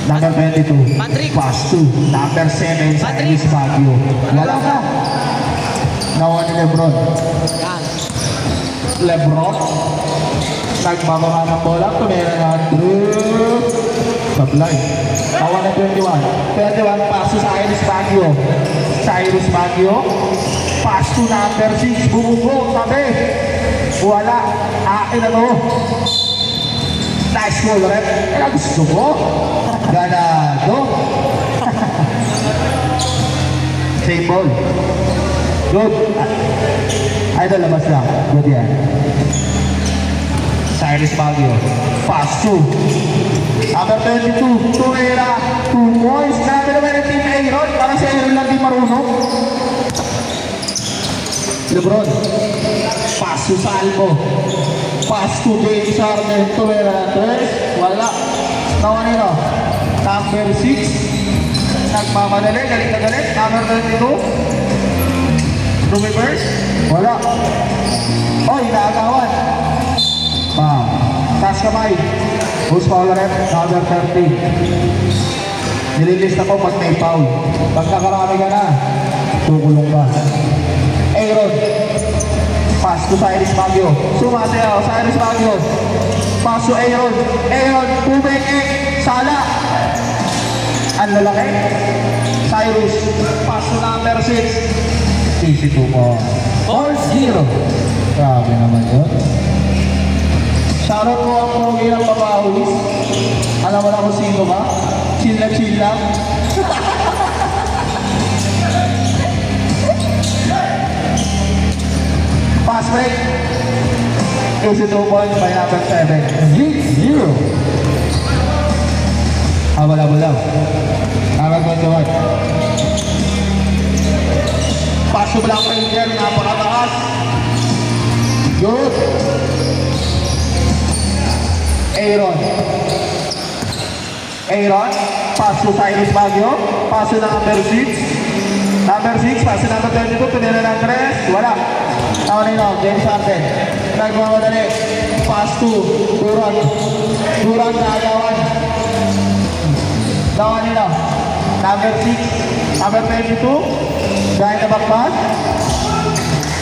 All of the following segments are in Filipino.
Number 22, Patrick. pass 2. Number 7, Cyrus Baguio. Wala ka. Nawa ni Lebron. Yan. Lebron. Nagbababa ng bola. Tumira na Andrew. Sablay. Nawa na 21. 21, pass to Cyrus Baguio. Cyrus Baguio. Pass to number 6. Bumubog. Sabi. Wala. Akin na to. Nice goal, rep. Kaya gusto ko. Ganado. Same ball. Good. Idol, labas lang. Good yan. Cyrus Baguio. Pass 2. Number 22. Tuera. 2 points. Grabe naman yung team Aaron. Parang si Aaron lang di marunong. Lebron. Pass to Salvo. Pass to James Harden. Tuera. 3. Wala. Nawa nino. Number 6. Nagmamadali. Galit na galit. Number 22. Reverse. Wala. Oy, naagawan. Taas kamay. Who's foul rep? Number 30. Nililist ako pag may foul. Pagkakarami ka na, tukulong ka. Aaron. Pass to Cyrus Baguio. Sumasayaw. Cyrus Baguio. Pass to Aaron. Aaron. Pumeke. Sala. Ang lalaki. Cyrus. Pass to number 6. Easy to mo. 4-0. Grabe naman yun. Shoutout ko ang pogi ng papaulis. Alam mo na kung sino ba? Chill na chill lang. Pass break. Easy 2 points by number 7. 0. Habal-habal. Number 21. Pass to Black Ranger. Napakataas. Good. Aaron. Aaron. Pass to Cyrus Baguio. Pass to number 6. Number 6. Pass to number 22. Tunira ng 3. Wala. Tawa nino. James Harden. Nagmamadali. Pass to Duran. Duran na agawan. Tawa nino. Number 6. Number 22. Dahil na backpass.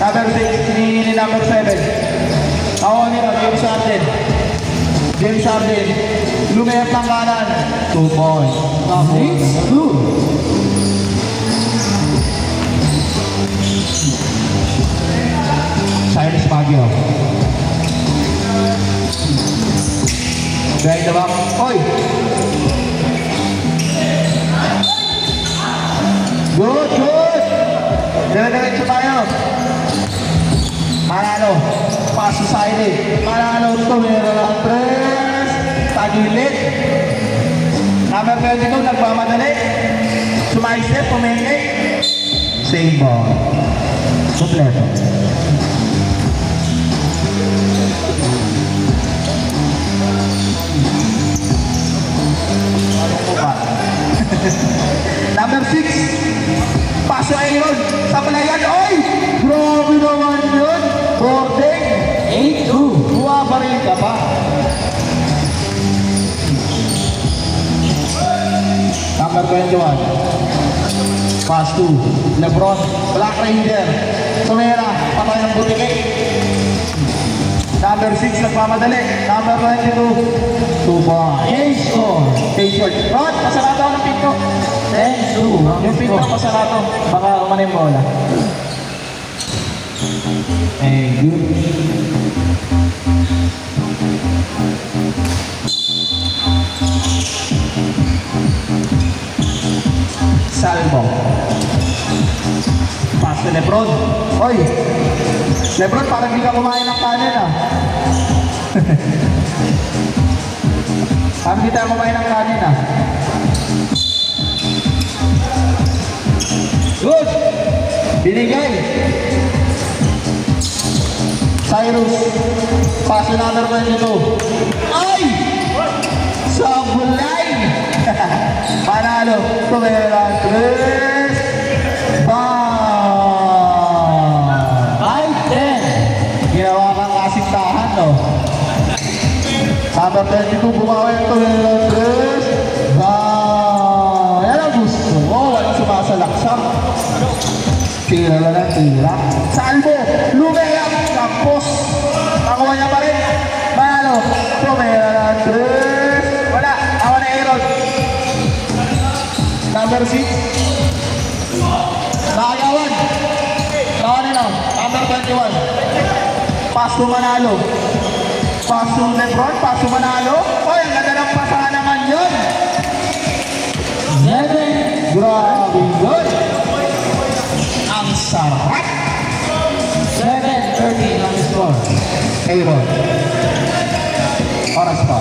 Number 6. Ni number 7. Tawa nino. James Harden. James Harden, lumayap ng kanan. 2 points. 2. Cyrus Baguio. Behind the back. Oy! Good, good! Dire-diretso tayo. Manalo. Pass to Cyrus. Manalo. Tumira ng 3. Tagilid. Number 22, nagmamadali. Sumaisip, pumenge. Same ball. Kompleto. Number 6. Paso Aaron. Sa palayan. Oy! Grabe naman yun. Boarding. 8-2. Buwabaril ka pa. Number 21. Pass 2. Lebron. Black Ranger. Tumera. Patay ng butike. Number 6. Nagmamadali. Number 22. 2 points. K-score. K-score. Rod, pasarado ako ng pinto. 10-2. Yung pinto pasarado. Baka umana yung bola. Thank you. Salvo. Pass to Lebron. Oy! Lebron, parang di ka kumain ng kanin ah. Parang di tayo kumain ng kanin ah. Good! Binigay! Cyrus. Pass to number 22. Ay! Sablay! Panalo. Tumera 3. Bang! 5-10. Ginawa kang kasintahan, no? Number 22, bumawa yung tumera 3. Bang! Tira na lang, tira. Salvo, lumayap, tapos. Nakuha niya pa rin. Manalo, tumira na, tres. Wala, ako na Aaron. Number 6. Nakagawan. Nakanino, number 21. Pass to Manalo. Pass to Lebron, pass to Manalo. Oy, ang ganda ng pasahan naman yun. Grabe yun. Ang sarap. 7:30 on the score. Aaron. Oras pa.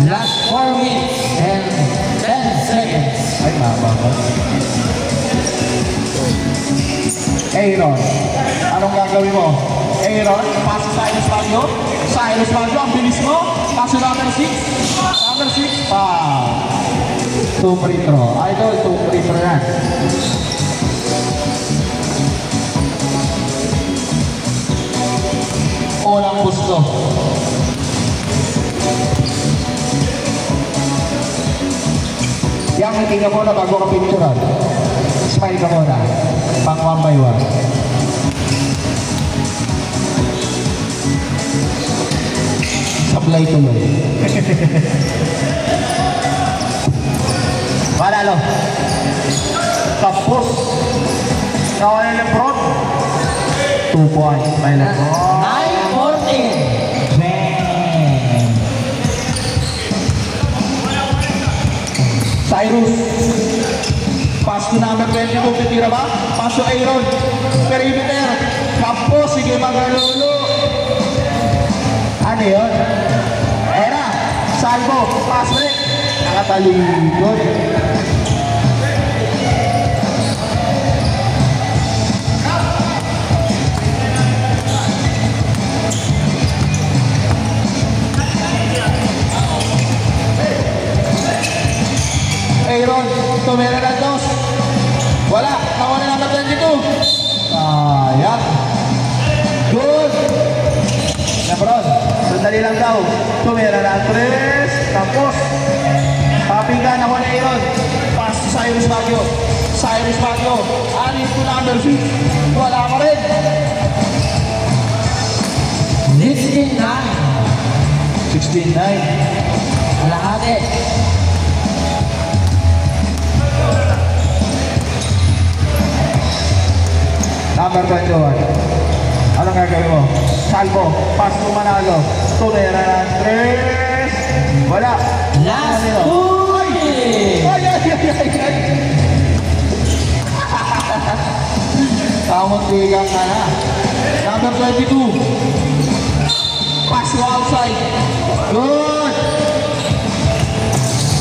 Last 4 minutes and 10 seconds. Ay, mababa. Aaron. Anong gagawin mo? Aaron, pass sa Cyrus Baguio. Cyrus Baguio, ang bilis mo. Pass sa number 6. Number 6, pa. 2 free throw. Idol, 2 free throw yan. Unang gusto. Yang hindi ka muna bago ka pinturan. Smile ka muna. Pang 1 by 1. Sablay tuloy. Manalo. Tapos. Nakuha ni Lebron. 2 points. May Lebron. 9:14. Cyrus. Pass to number 20 mo, titira ba? Pass to Aaron. Perimeter. Kapos, sige Magalolo. Ano yun? Era. Salvo. Pass break. Nakatalikod. Aaron, tumira na dos. Wala, nakuha na number 22. Ayan. Good. Lebron, sandali lang daw. Tumira na 3. Tapos, papinga na na Aaron. Pass to Cyrus Baguio. Cyrus Baguio, alis to number 6. Wala pa rin. 16-9. 16-9. Kalahati. Number 21. Anong gagawin mo? Salvo. Pass to Manalo. Tumira na 3. Wala. Last 2 minutes. Ay, ay, ay, ay, ay. Kamuntigang ka na. Number 22. Pass to outside. Good.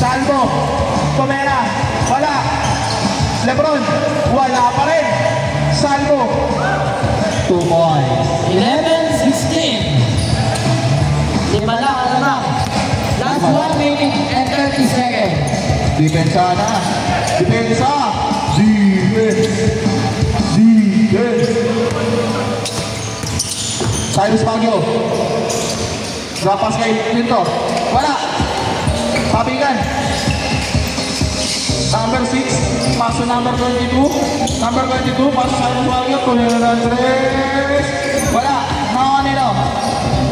Salvo. Tumira. Wala. Lebron. Wala pa rin. Salvo. 2 points. 11-16. Lima lang, alam. Last 1 minute and 30 seconds. Depensa na. Depensa. Defense. Defense. Cyrus Baguio. Drop pass kay Pinto. Wala. Pabigan. Number 6. Paso number 22. Number 22. Paso Cyrus Baguio. Tumira na 3. Wala. Nakanino.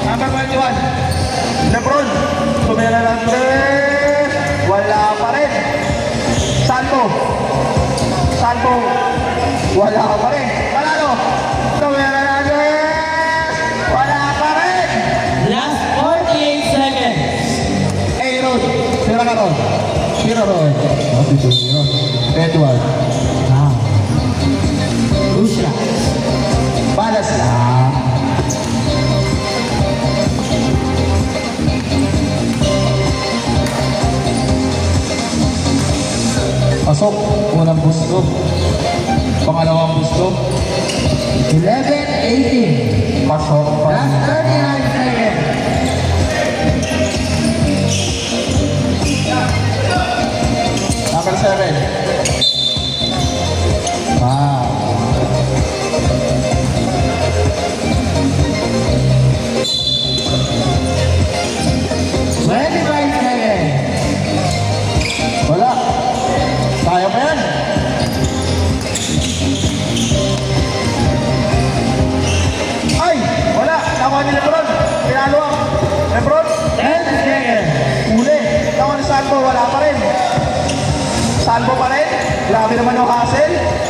Number 21. Lebron. Tumira na 3. Wala pa rin. Salvo. Salvo. Wala pa rin. Manalo. Tumira na 3. Wala pa rin. Last 48 seconds. Aaron. Tira ka ron. Tira ron. Tira ron. Edward. Wow. Lucia. Balas lang. Pasok. Unang gusto. Pangalawang gusto. 11-18. Pasok. Last 39 seconds. Number 7. Wow. Wala. Kaya pa yan. Kalbo pa rin. Grabe naman yung hassle.